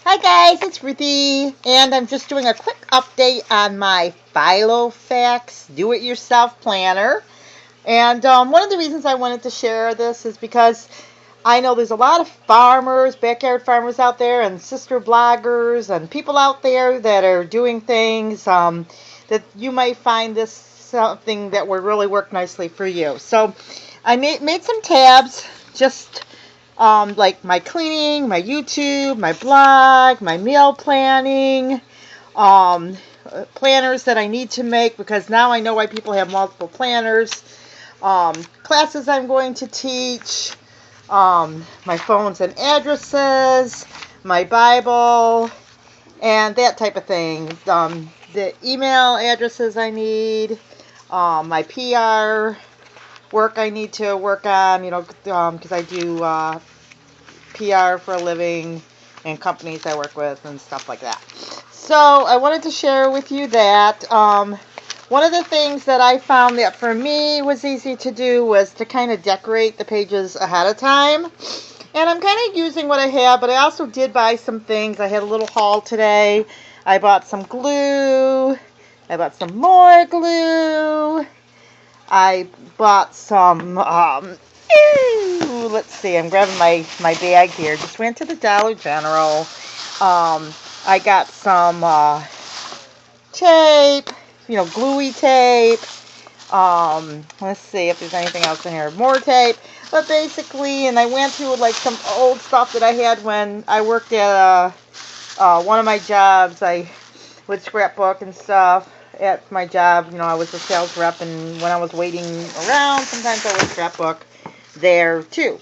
Hi guys, it's Ruthie, and I'm just doing a quick update on my FILO FAX do-it-yourself planner. And one of the reasons I wanted to share this is because I know there's a lot of farmers, backyard farmers out there, and sister bloggers, and people out there that are doing things that you might find this something that would really work nicely for you. So I made some tabs just like my cleaning, my YouTube, my blog, my meal planning, um, planners that I need to make because now I know why people have multiple planners, classes I'm going to teach, my phones and addresses, my Bible, and that type of thing. The email addresses I need, my PR work I need to work on, because I do PR for a living and companies I work with and stuff like that. So I wanted to share with you that one of the things that I found that for me was easy to do was to kind of decorate the pages ahead of time. And I'm kind of using what I have, but I also did buy some things. I had a little haul today. I bought some glue. I bought some more glue. I bought some, let's see, I'm grabbing my bag here. Just went to the Dollar General. I got some tape, gluey tape. Let's see if there's anything else in here. More tape. But basically, and I went through like some old stuff that I had when I worked at one of my jobs. I would scrapbook and stuff at my job. I was a sales rep, and when I was waiting around, sometimes I would scrapbook there too.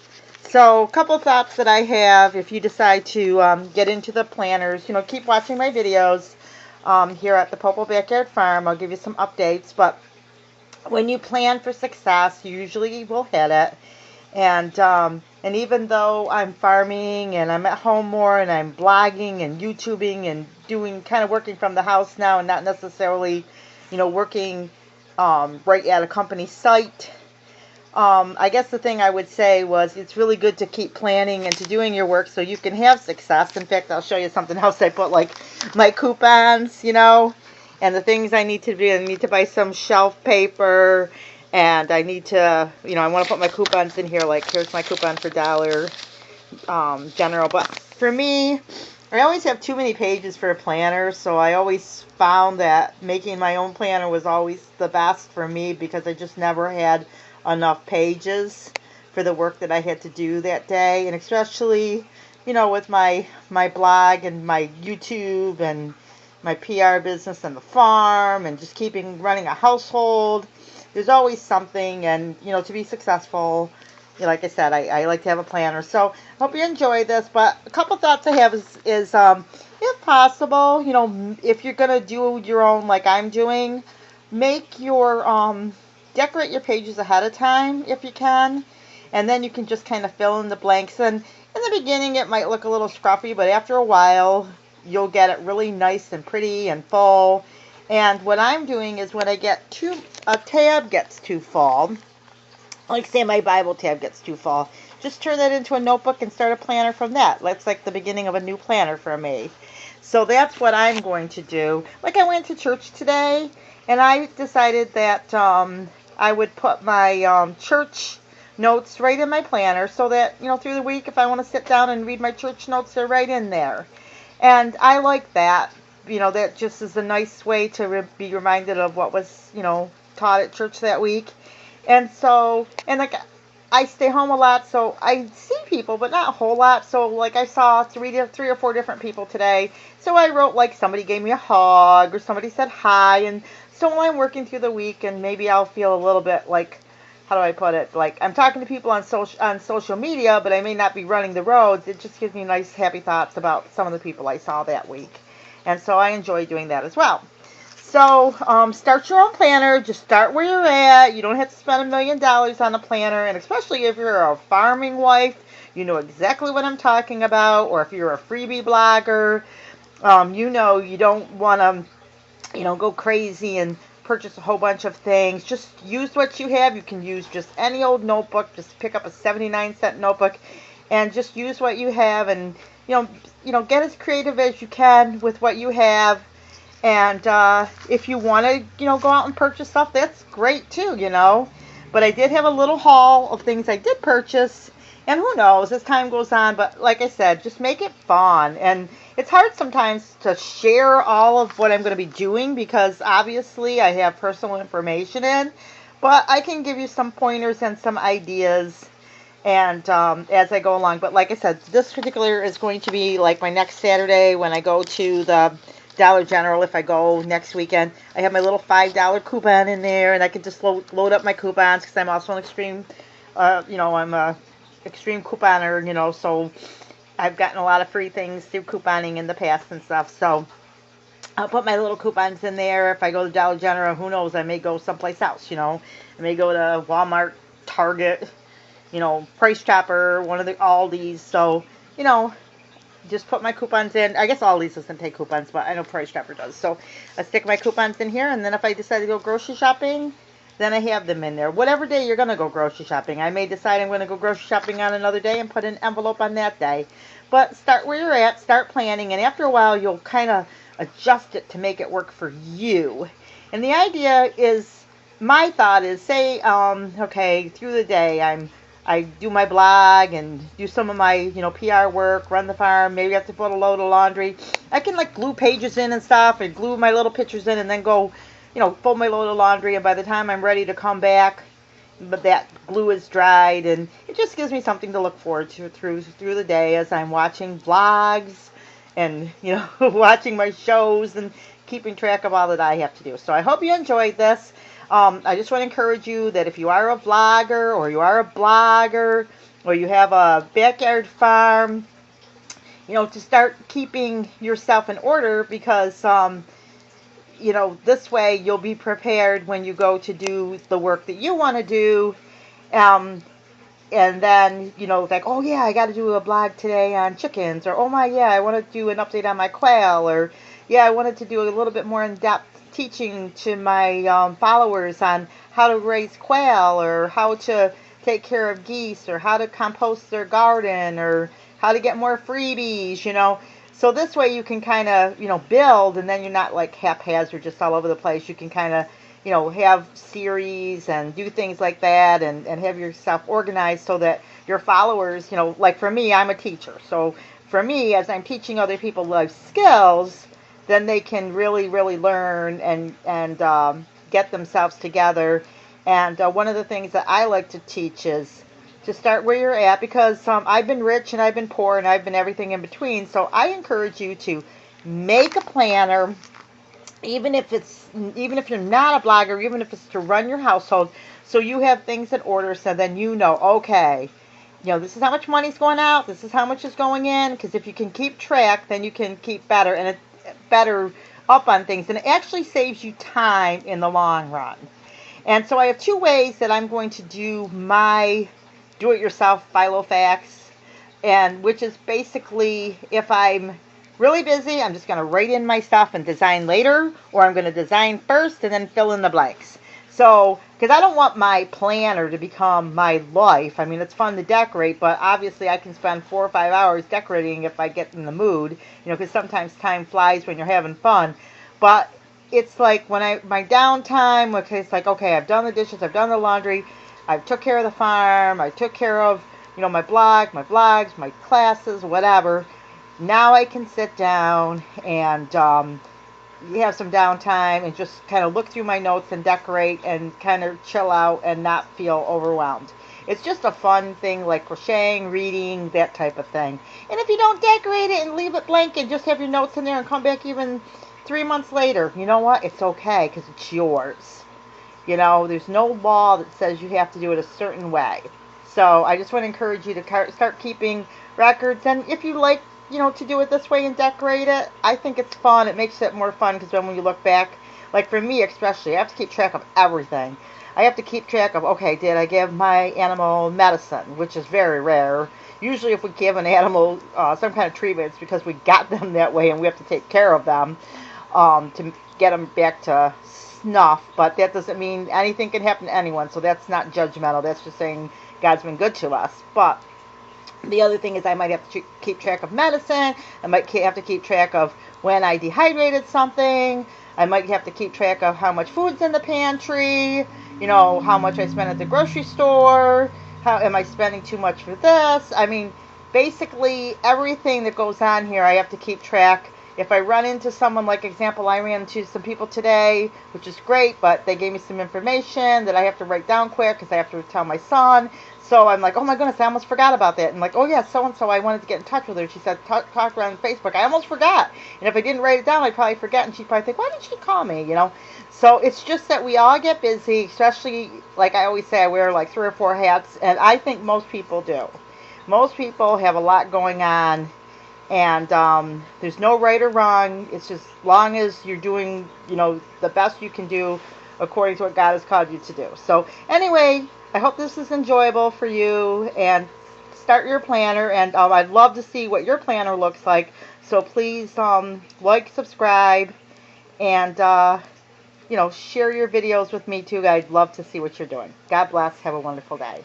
So a couple thoughts that I have if you decide to get into the planners. Keep watching my videos here at the Popple Backyard Farm. I'll give you some updates, but when you plan for success, you usually will hit it. And even though I'm farming and I'm at home more and I'm blogging and YouTubing and doing kind of working from the house now and not necessarily, working right at a company site, I guess the thing I would say was it's really good to keep planning and to doing your work so you can have success. In fact, I'll show you something else I put, like my coupons, and the things I need to do. I need to buy some shelf paper. And I need to, I want to put my coupons in here. Like, here's my coupon for Dollar General. But for me, I always have too many pages for a planner. So I always found that making my own planner was always the best for me because I just never had enough pages for the work that I had to do that day. And especially, with my blog and my YouTube and my PR business and the farm and just running a household. There's always something, and to be successful, like I said, I like to have a planner. So I hope you enjoy this. But a couple thoughts I have is if possible, if you're gonna do your own like I'm doing, make your decorate your pages ahead of time if you can, and then you can just kind of fill in the blanks. And in the beginning, it might look a little scruffy, but after a while, you'll get it really nice and pretty and full. And what I'm doing is when I get a tab gets too full, like say my Bible tab gets too full, just turn that into a notebook and start a planner from that. That's like the beginning of a new planner for me. So that's what I'm going to do. Like I went to church today, and I decided that I would put my church notes right in my planner so that, through the week, if I want to sit down and read my church notes, they're right in there. And I like that. That just is a nice way to be reminded of what was, taught at church that week. And so, and like, I stay home a lot, so I see people, but not a whole lot. So, like, I saw three or four different people today. So I wrote, like, somebody gave me a hug, or somebody said hi. And so while I'm working through the week, and maybe I'll feel a little bit like, how do I put it? Like, I'm talking to people on social media, but I may not be running the roads. It just gives me nice, happy thoughts about some of the people I saw that week. And so I enjoy doing that as well. So start your own planner. Just start where you're at. You don't have to spend $1 million on a planner. And especially if you're a farming wife, you know exactly what I'm talking about. Or if you're a freebie blogger, you don't want to, go crazy and purchase a whole bunch of things. Just use what you have. You can use just any old notebook. Just pick up a 79-cent notebook. and just use what you have, and get as creative as you can with what you have. And if you want to, go out and purchase stuff, that's great too. But I did have a little haul of things I did purchase. And who knows, as time goes on. But like I said, just make it fun. And it's hard sometimes to share all of what I'm going to be doing because obviously I have personal information in. But I can give you some pointers and some ideas and as I go along. But like I said, this particular is going to be like my next Saturday when I go to the Dollar General. If I go next weekend, I have my little $5 coupon in there, and I can just load up my coupons because I'm also an extreme, I'm a extreme couponer, so I've gotten a lot of free things through couponing in the past and stuff. So I'll put my little coupons in there. If I go to Dollar General, who knows, I may go someplace else, I may go to Walmart, Target, Price Chopper, one of the Aldi's. So, just put my coupons in. I guess Aldi's doesn't take coupons, but I know Price Chopper does. So I stick my coupons in here, and then if I decide to go grocery shopping, then I have them in there. Whatever day you're going to go grocery shopping. I may decide I'm going to go grocery shopping on another day and put an envelope on that day. But start where you're at, start planning, and after a while you'll kind of adjust it to make it work for you. And the idea is, my thought is, say, okay, through the day I do my blog and do some of my, PR work, run the farm, maybe I have to put a load of laundry. I can glue pages in and stuff and glue my little pictures in and then go, fold my load of laundry, and by the time I'm ready to come back, but that glue is dried, and it just gives me something to look forward to through the day as I'm watching vlogs and, watching my shows and keeping track of all that I have to do. So I hope you enjoyed this. I just want to encourage you that if you are a vlogger or you are a blogger or you have a backyard farm, to start keeping yourself in order because, this way you'll be prepared when you go to do the work that you want to do. And then, like, oh yeah, I got to do a blog today on chickens, or oh my, yeah, I want to do an update on my quail, or yeah, I wanted to do a little bit more in-depth teaching to my followers on how to raise quail, or how to take care of geese, or how to compost their garden, or how to get more freebies, So this way you can kind of, build, and then you're not like haphazard just all over the place. You can kind of, have series and do things like that, and have yourself organized so that your followers, like for me, I'm a teacher. So for me, as I'm teaching other people life skills, then they can really, really learn and get themselves together. And one of the things that I like to teach is to start where you're at, because I've been rich and I've been poor and I've been everything in between. So I encourage you to make a planner, even if you're not a blogger, even if it's to run your household, so you have things in order, so then okay, this is how much money's going out, this is how much is going in, because if you can keep track, then you can keep better and better up on things, and it actually saves you time in the long run. And so I have two ways that I'm going to do my do-it-yourself FILO FAX, and which is basically, if I'm really busy, I'm just going to write in my stuff and design later, or I'm going to design first and then fill in the blanks. So, because I don't want my planner to become my life. I mean, it's fun to decorate, but obviously I can spend 4 or 5 hours decorating if I get in the mood, because sometimes time flies when you're having fun. But it's like when my downtime, okay, it's like, okay, I've done the dishes, I've done the laundry, I took care of the farm, I took care of, my blog, my vlogs, my classes, whatever. Now I can sit down and have some downtime and just kind of look through my notes and decorate and kind of chill out and not feel overwhelmed. It's just a fun thing, like crocheting, reading, that type of thing. And if you don't decorate it and leave it blank and just have your notes in there and come back even 3 months later, you know what? It's okay, because it's yours. There's no law that says you have to do it a certain way. So I just want to encourage you to start keeping records. And if you like, to do it this way and decorate it, I think it's fun. It makes it more fun, because when you look back, like for me especially, I have to keep track of everything. I have to keep track of, okay, did I give my animal medicine, which is very rare. Usually if we give an animal some kind of treatment, it's because we got them that way and we have to take care of them to get them back to snuff. But that doesn't mean anything can happen to anyone, so that's not judgmental. That's just saying God's been good to us. But The other thing is I might have to keep track of medicine. I might have to keep track of when I dehydrated something. I might have to keep track of how much food's in the pantry, you know, how much I spent at the grocery store, how am I spending too much for this. I mean, basically everything that goes on here I have to keep track. If I run into someone, like example, I ran into some people today, which is great, but they gave me some information that I have to write down quick because I have to tell my son. So I'm like, oh my goodness, I almost forgot about that. And like, oh yeah, so-and-so, I wanted to get in touch with her. She said, talk to her on Facebook. I almost forgot. And if I didn't write it down, I'd probably forget. And she'd probably think, why didn't she call me, you know? So it's just that we all get busy, especially, like I always say, I wear like 3 or 4 hats. And I think most people do. Most people have a lot going on. And there's no right or wrong. It's just long as you're doing, you know, the best you can do according to what God has called you to do. So anyway, I hope this is enjoyable for you, and start your planner. And I'd love to see what your planner looks like. So please like, subscribe, and you know, share your videos with me too. I'd love to see what you're doing. God bless. Have a wonderful day.